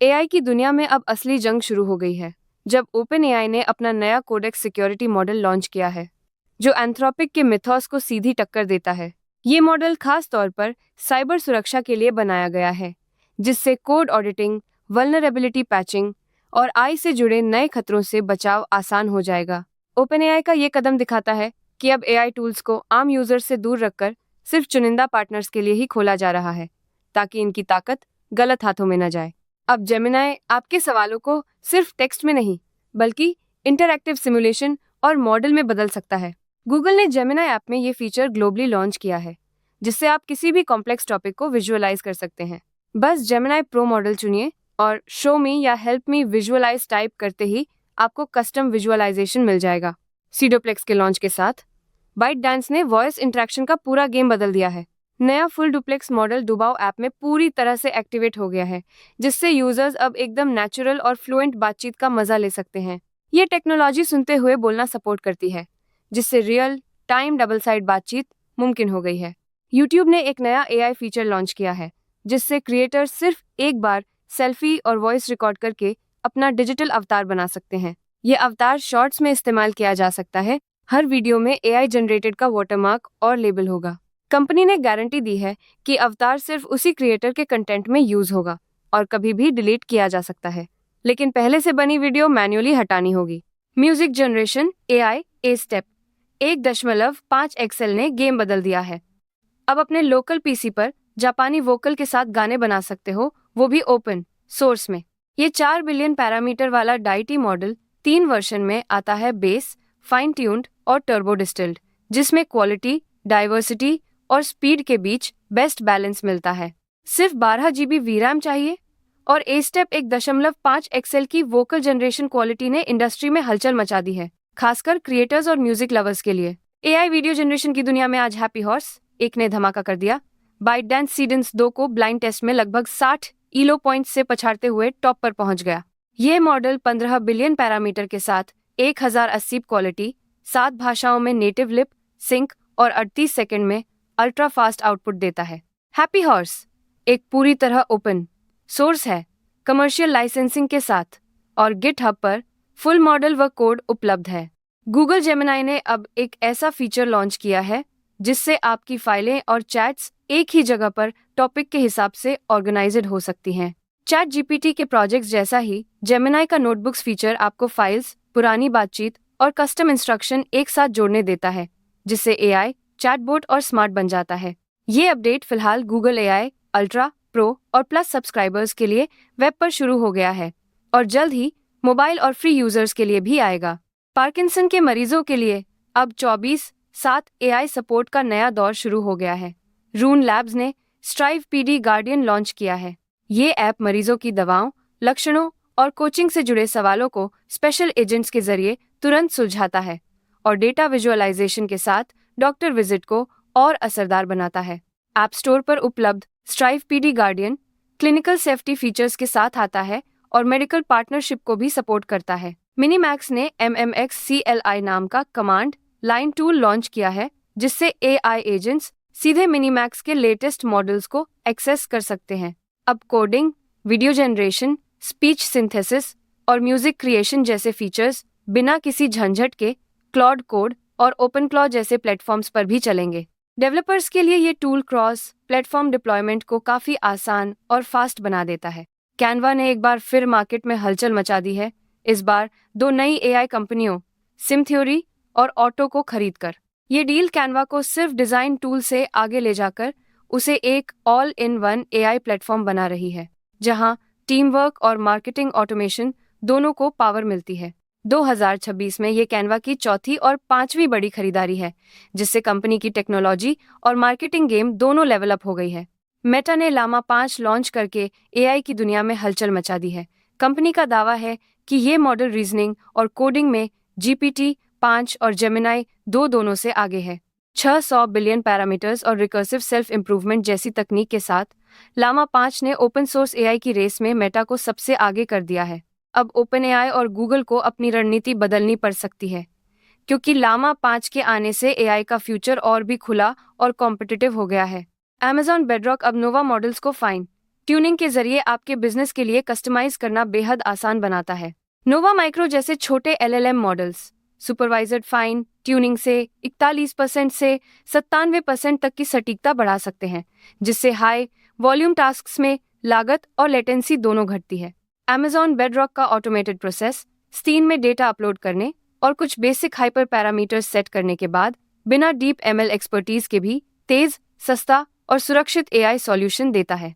AI की दुनिया में अब असली जंग शुरू हो गई है, जब ओपन एआई ने अपना नया कोडेक्स सिक्योरिटी मॉडल लॉन्च किया है, जो एंथ्रोपिक के मिथोस को सीधी टक्कर देता है। ये मॉडल खास तौर पर साइबर सुरक्षा के लिए बनाया गया है, जिससे कोड ऑडिटिंग, वल्नरेबिलिटी पैचिंग और आई से जुड़े नए खतरों से बचाव आसान हो जाएगा। ओपन एआई का ये कदम दिखाता है कि अब एआई टूल्स को आम यूजर से दूर रखकर सिर्फ चुनिंदा पार्टनर्स के लिए ही खोला जा रहा है, ताकि इनकी ताकत गलत हाथों में न जाए। अब जेमिनाई आपके सवालों को सिर्फ टेक्स्ट में नहीं, बल्कि इंटरैक्टिव सिमुलेशन और मॉडल में बदल सकता है। गूगल ने जेमिनाई ऐप में ये फीचर ग्लोबली लॉन्च किया है, जिससे आप किसी भी कॉम्प्लेक्स टॉपिक को विजुअलाइज कर सकते हैं। बस जेमिनाई प्रो मॉडल चुनिए और शो मी या हेल्प मी विजुअलाइज टाइप करते ही आपको कस्टम विजुअलाइजेशन मिल जाएगा। सीडोप्लेक्स के लॉन्च के साथ बाइट डांस ने वॉइस इंटरेक्शन का पूरा गेम बदल दिया है। नया फुल डुप्लेक्स मॉडल दुबाओ ऐप में पूरी तरह से एक्टिवेट हो गया है, जिससे यूजर्स अब एकदम नेचुरल और फ्लुएंट बातचीत का मजा ले सकते हैं। ये टेक्नोलॉजी सुनते हुए बोलना सपोर्ट करती है, जिससे रियल टाइम डबल साइड बातचीत मुमकिन हो गई है। यूट्यूब ने एक नया एआई फीचर लॉन्च किया है, जिससे क्रिएटर्स सिर्फ एक बार सेल्फी और वॉइस रिकॉर्ड करके अपना डिजिटल अवतार बना सकते हैं। ये अवतार शॉर्ट्स में इस्तेमाल किया जा सकता है। हर वीडियो में एआई जनरेटेड का वाटरमार्क और लेबल होगा। कंपनी ने गारंटी दी है कि अवतार सिर्फ उसी क्रिएटर के कंटेंट में यूज होगा और कभी भी डिलीट किया जा सकता है, लेकिन पहले से बनी वीडियो मैन्युअली हटानी होगी। Music generation AI a step 1.5 XL ने गेम बदल दिया है। अब अपने लोकल पीसी पर जापानी वोकल के साथ गाने बना सकते हो, वो भी ओपन सोर्स में। ये 4 बिलियन पैरामीटर वाला डाइटी मॉडल 3 वर्जन में आता है, बेस, फाइन ट्यून्ड और टर्बो डिस्टिल्ड, जिसमें क्वालिटी, डाइवर्सिटी और स्पीड के बीच बेस्ट बैलेंस मिलता है। सिर्फ 12 GB वीरैम चाहिए और ए स्टेप 1.5 एक्सएल की वोकल जनरेशन क्वालिटी ने इंडस्ट्री में हलचल मचा दी है, खासकर क्रिएटर्स और म्यूजिक लवर्स के लिए। एआई वीडियो जनरेशन की दुनिया में आज हैप्पी हॉर्स एक ने धमाका कर दिया। बाइटडांस सीडेंस 2 को ब्लाइंड टेस्ट में लगभग 60 ईलो पॉइंट से पछाड़ते हुए टॉप पर पहुंच गया। ये मॉडल 15 बिलियन पैरामीटर के साथ 1080 क्वालिटी, 7 भाषाओं में नेटिव लिप सिंक और 38 सेकंड में अल्ट्रा फास्ट आउटपुट देता है। हैप्पी हॉर्स एक पूरी तरह ओपन सोर्स है, कमर्शियल लाइसेंसिंग के साथ, और गिटहब पर फुल मॉडल व कोड उपलब्ध है। गूगल जेमिनाई ने अब एक ऐसा फीचर लॉन्च किया है, जिससे आपकी फाइलें और चैट्स एक ही जगह पर टॉपिक के हिसाब से ऑर्गेनाइज्ड हो सकती हैं। चैट जीपीटी के प्रोजेक्ट्स जैसा ही जेमिनाई का नोटबुक्स फीचर आपको फाइल्स, पुरानी बातचीत और कस्टम इंस्ट्रक्शन एक साथ जोड़ने देता है, जिससे एआई चैटबॉट और स्मार्ट बन जाता है। ये अपडेट फिलहाल गूगल एआई अल्ट्रा, प्रो और प्लस सब्सक्राइबर्स के लिए वेब पर शुरू हो गया है और जल्द ही मोबाइल और फ्री यूजर्स के लिए भी आएगा। पार्किंसन के मरीजों के लिए अब 24/7 एआई सपोर्ट का नया दौर शुरू हो गया है। रून लैब्स ने स्ट्राइव पीडी गार्डियन लॉन्च किया है। ये ऐप मरीजों की दवाओं, लक्षणों और कोचिंग से जुड़े सवालों को स्पेशल एजेंट्स के जरिए तुरंत सुलझाता है और डेटा विजुअलाइजेशन के साथ डॉक्टर विजिट को और असरदार बनाता है। ऐप स्टोर पर उपलब्ध strive PD guardian clinical safety features के साथ आता है और मेडिकल पार्टनरशिप को भी सपोर्ट करता है। मिनीमैक्स ने MMXCLI नाम का कमांड लाइन टूल लॉन्च किया है, जिससे एआई एजेंट्स सीधे मिनीमैक्स के लेटेस्ट मॉडल्स को एक्सेस कर सकते हैं। अब coding, video generation, speech synthesis और म्यूजिक क्रिएशन जैसे फीचर्स बिना किसी झंझट के क्लॉड कोड और ओपन क्लॉ जैसे प्लेटफॉर्म्स पर भी चलेंगे। डेवलपर्स के लिए ये टूल क्रॉस प्लेटफॉर्म डिप्लॉयमेंट को काफी आसान और फास्ट बना देता है। कैनवा ने एक बार फिर मार्केट में हलचल मचा दी है, इस बार 2 नई एआई कंपनियों सिम थ्योरी और ऑटो को खरीदकर। ये डील कैनवा को सिर्फ डिजाइन टूल से आगे ले जाकर उसे एक all in one AI platform बना रही है, जहां टीम वर्क और मार्केटिंग ऑटोमेशन दोनों को पावर मिलती है। 2026 में ये कैनवा की चौथी और 5वीं बड़ी खरीदारी है, जिससे कंपनी की टेक्नोलॉजी और मार्केटिंग गेम दोनों लेवल अप हो गई है। मेटा ने लामा 5 लॉन्च करके एआई की दुनिया में हलचल मचा दी है। कंपनी का दावा है कि ये मॉडल रीजनिंग और कोडिंग में GPT-5 और जेमिनाई 2 दोनों से आगे है। 600 बिलियन पैरामीटर्स और रिकर्सिव सेल्फ इंप्रूवमेंट जैसी तकनीक के साथ लामा 5 ने ओपन सोर्स एआई की रेस में मेटा को सबसे आगे कर दिया है। अब ओपन एआई और गूगल को अपनी रणनीति बदलनी पड़ सकती है, क्योंकि लामा 5 के आने से एआई का फ्यूचर और भी खुला और कॉम्पिटिटिव हो गया है। Amazon बेडरॉक अब नोवा मॉडल्स को फाइन ट्यूनिंग के जरिए आपके बिजनेस के लिए कस्टमाइज करना बेहद आसान बनाता है। नोवा माइक्रो जैसे छोटे एलएलएम मॉडल्स सुपरवाइजर्ड फाइन ट्यूनिंग से 41% से 97% तक की सटीकता बढ़ा सकते हैं, जिससे हाई वॉल्यूम टास्क्स में लागत और लेटेंसी दोनों घटती है। Amazon बेडरॉक का ऑटोमेटेड प्रोसेस स्टीन में डेटा अपलोड करने और कुछ बेसिक हाइपर पैरामीटर्स सेट करने के बाद बिना डीप एमएल एक्सपर्टीज के भी तेज, सस्ता और सुरक्षित एआई सॉल्यूशन देता है।